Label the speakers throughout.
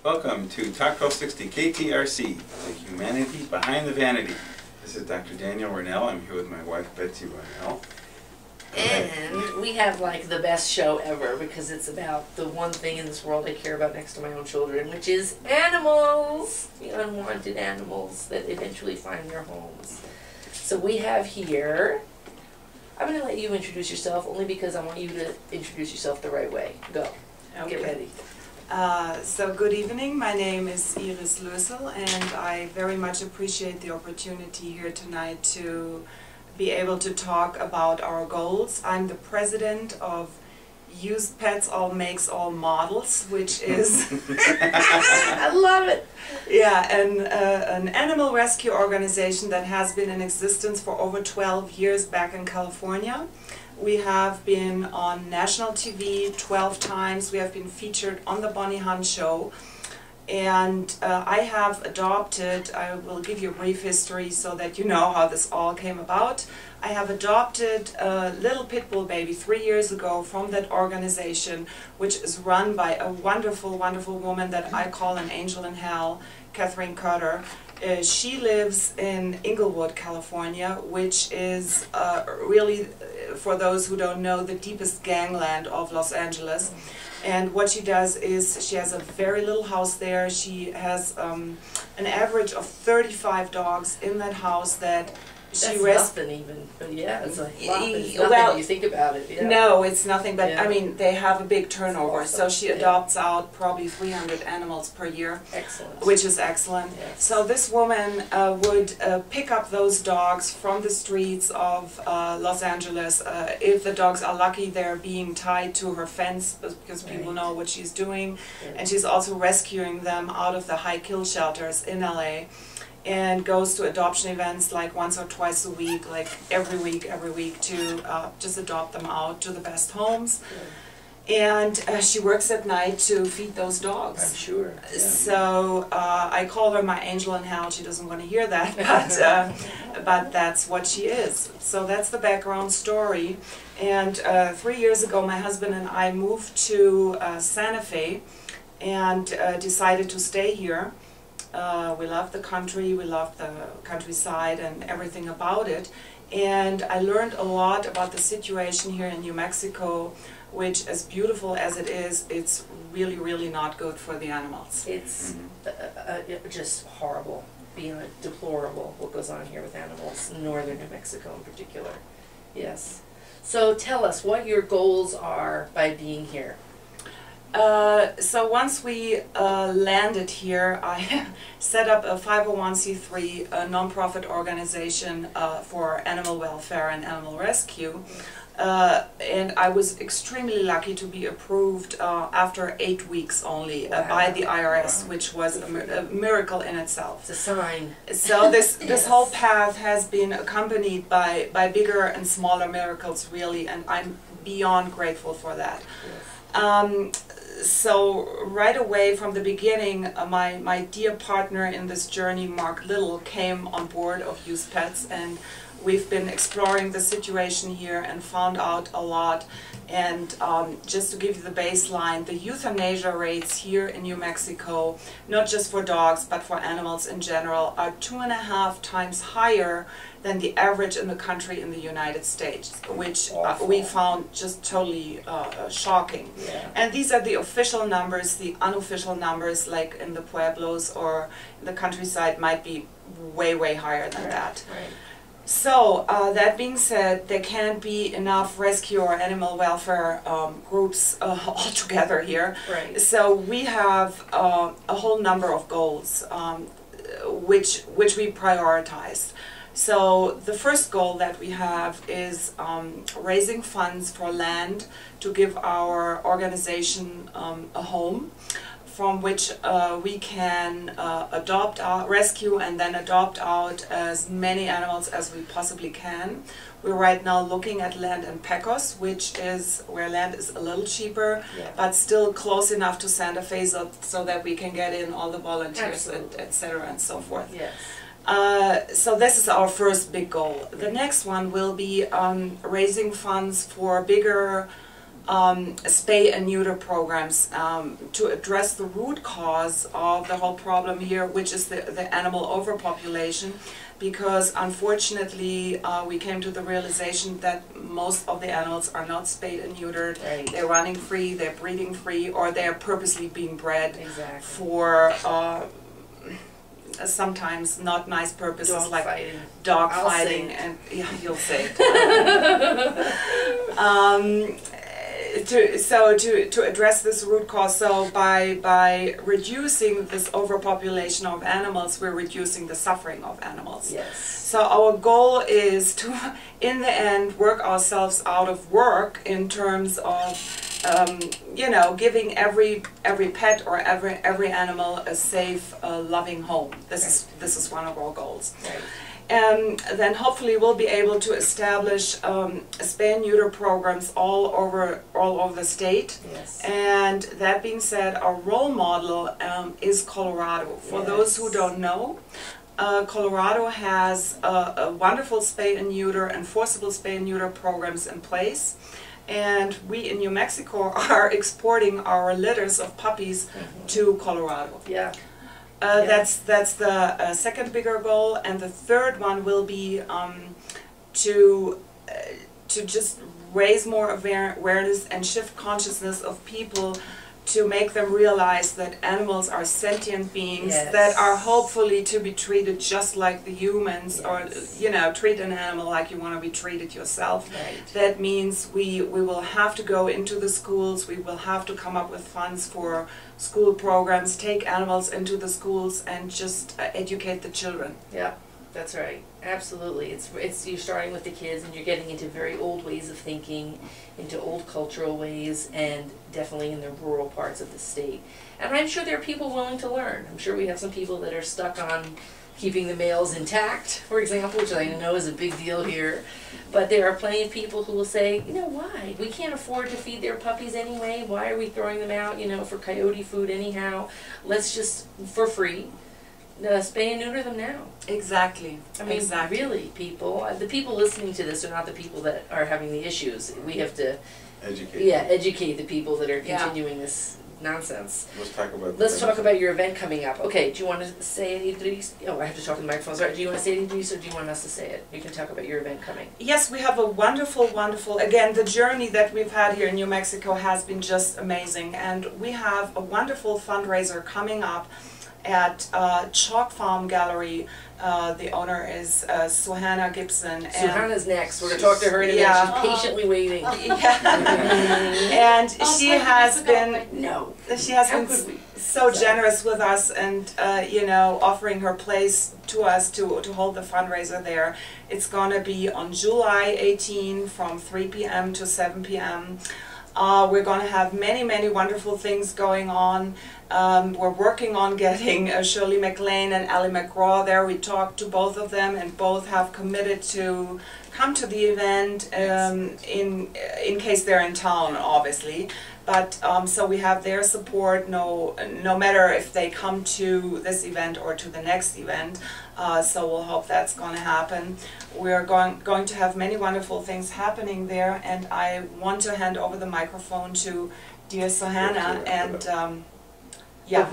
Speaker 1: Welcome to Talk 1260 KTRC, the Humanity Behind the Vanity. This is Dr. Daniel Ronel. I'm here with my wife, Betsy Ronel.
Speaker 2: And we have like the best show ever because it's about the one thing in this world I care about next to my own children, which is animals, the unwanted animals that eventually find their homes. So we have here, I'm going to let you introduce yourself only because I want you to introduce yourself the right way. Go. Okay. Get ready.
Speaker 3: So good evening, my name is Iris Lösel and I very much appreciate the opportunity here tonight to be able to talk about our goals. I'm the president of Used Pets All Makes All Models, which is
Speaker 2: I love it.
Speaker 3: Yeah, an animal rescue organization that has been in existence for over 12 years back in California. We have been on national TV 12 times. We have been featured on the Bonnie Hunt Show. And I have adopted, I will give you a brief history so that you know how this all came about. I have adopted a little pit bull baby 3 years ago from that organization, which is run by a wonderful, wonderful woman that I call an angel in hell, Catherine Cutter. She lives in Inglewood, California, which is really, for those who don't know, the deepest gangland of Los Angeles. And what she does is she has a very little house there. She has an average of 35 dogs in that house that she
Speaker 2: That's nothing even, but yeah, it's like it's nothing
Speaker 3: well,
Speaker 2: when you think about it. Yeah.
Speaker 3: No, it's nothing, but
Speaker 2: Yeah.
Speaker 3: I mean, they have a big turnover,
Speaker 2: Awesome.
Speaker 3: so she
Speaker 2: Yeah.
Speaker 3: adopts out probably 300 animals per year.
Speaker 2: Excellent.
Speaker 3: Which is excellent.
Speaker 2: Yes.
Speaker 3: So this woman would pick up those dogs from the streets of Los Angeles. If the dogs are lucky, they're being tied to her fence because people know what she's doing.
Speaker 2: Yeah.
Speaker 3: And she's also rescuing them out of the high kill shelters in LA. And goes to adoption events like once or twice a week, like every week to just adopt them out to the best homes. Yeah. And she works at night to feed those dogs.
Speaker 2: I'm sure. Yeah.
Speaker 3: So I call her my angel in hell. She doesn't want to hear that, but that's what she is. So that's the background story. And 3 years ago, my husband and I moved to Santa Fe and decided to stay here. We love the country, we love the countryside and everything about it. And I learned a lot about the situation here in New Mexico, which, as beautiful as it is, it's really, really not good for the animals.
Speaker 2: It's just horrible, beyond deplorable what goes on here with animals in northern New Mexico in particular. Yes. So tell us what your goals are by being here.
Speaker 3: So once we landed here, I set up a 501c3 non-profit organization for animal welfare and animal rescue. And I was extremely lucky to be approved after 8 weeks only by the IRS, which was a miracle in itself.
Speaker 2: It's a sign.
Speaker 3: So this
Speaker 2: Yes.
Speaker 3: whole path has been accompanied by bigger and smaller miracles, really, and I'm beyond grateful for that.
Speaker 2: Yes.
Speaker 3: So right away from the beginning, my dear partner in this journey, Mark Little, came on board of Used Pets, and we've been exploring the situation here and found out a lot. And just to give you the baseline, the euthanasia rates here in New Mexico, not just for dogs but for animals in general, are 2.5 times higher than the average in the country in the United States, which we found just totally shocking.
Speaker 2: Yeah.
Speaker 3: And these are the official numbers. The unofficial numbers, like in the pueblos or in the countryside, might be way, way higher than that.
Speaker 2: Right.
Speaker 3: So, that being said, there can't be enough rescue or animal welfare groups all together here.
Speaker 2: Right.
Speaker 3: So we have a whole number of goals which we prioritized. So the first goal that we have is raising funds for land to give our organization a home, from which we can rescue and then adopt out as many animals as we possibly can. We're right now looking at land in Pecos, which is where land is a little cheaper,
Speaker 2: Yeah.
Speaker 3: but still close enough to Santa Fe so that we can get in all the volunteers, etc. and so forth.
Speaker 2: Yes.
Speaker 3: So this is our first big goal. The next one will be raising funds for bigger spay and neuter programs to address the root cause of the whole problem here, which is the animal overpopulation. Because unfortunately we came to the realization that most of the animals are not spayed and neutered.
Speaker 2: Right.
Speaker 3: They're running free, they're breeding free, or they're purposely being bred
Speaker 2: Exactly.
Speaker 3: for sometimes not nice purposes
Speaker 2: Dog
Speaker 3: like
Speaker 2: fighting.
Speaker 3: dog
Speaker 2: I'll
Speaker 3: fighting
Speaker 2: say it.
Speaker 3: and yeah, you'll say it. To address this root cause, so by reducing this overpopulation of animals, we're reducing the suffering of animals.
Speaker 2: Yes.
Speaker 3: So our goal is to, in the end, work ourselves out of work in terms of you know, giving every pet or every animal a safe, loving home. This is one of our goals.
Speaker 2: Right.
Speaker 3: And then hopefully we'll be able to establish spay and neuter programs all over the state.
Speaker 2: Yes.
Speaker 3: And that being said, our role model is Colorado. For those who don't know, Colorado has a wonderful spay and neuter, enforceable spay and neuter programs in place. And we in New Mexico are exporting our litters of puppies to Colorado.
Speaker 2: Yeah.
Speaker 3: That's the second bigger goal, and the third one will be to just raise more awareness and shift consciousness of people to make them realize that animals are sentient beings that are hopefully to be treated just like the humans, or you know, treat an animal like you want to be treated yourself.
Speaker 2: Right.
Speaker 3: That means we will have to go into the schools, we will have to come up with funds for school programs, take animals into the schools and just educate the children.
Speaker 2: Yeah, that's right. Absolutely. It's you're starting with the kids and you're getting into very old ways of thinking, into old cultural ways, and definitely in the rural parts of the state. And I'm sure there are people willing to learn. I'm sure we have some people that are stuck on keeping the males intact, for example, which I know is a big deal here. But there are plenty of people who will say, you know, why? We can't afford to feed their puppies anyway. Why are we throwing them out, you know, for coyote food anyhow? Let's just, for free, spay and neuter them now.
Speaker 3: Exactly.
Speaker 2: I mean,
Speaker 3: exactly.
Speaker 2: really, people, the people listening to this are not the people that are having the issues. We have to educate the people that are continuing this nonsense.
Speaker 1: Let's talk about
Speaker 2: your event coming up. Okay, do you want to say it, Idris? Oh, I have to talk to the microphone. Sorry, do you want to say it, Idris, or do you want us to say it? You can talk about your event coming.
Speaker 3: Yes, we have a wonderful, again, the journey that we've had here in New Mexico has been just amazing, and we have a wonderful fundraiser coming up at Chalk Farm Gallery. The owner is Suhanna Gibson.
Speaker 2: Suhanna's next. We're going to talk to her in a minute. She's patiently waiting.
Speaker 3: And she has been so generous with us, and you know, offering her place to us to hold the fundraiser there. It's going to be on July 18 from 3 p.m. to 7 p.m. We're going to have many wonderful things going on. We're working on getting Shirley MacLaine and Ally McGraw there. We talked to both of them, and both have committed to come to the event in case they're in town, obviously. But so we have their support, no matter if they come to this event or to the next event. So we'll hope that's going to happen. We're going to have many wonderful things happening there, and I want to hand over the microphone to dear Suhanna, and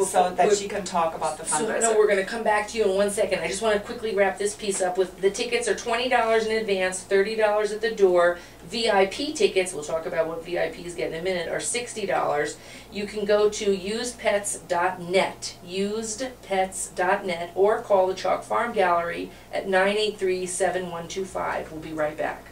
Speaker 3: so that she can talk about the fundraiser.
Speaker 2: So, no, we're going to come back to you in 1 second. I just want to quickly wrap this piece up with the tickets are $20 in advance, $30 at the door. VIP tickets, we'll talk about what VIPs get in a minute, are $60. You can go to usedpets.net, usedpets.net, or call the Chalk Farm Gallery at 983-7125. We'll be right back.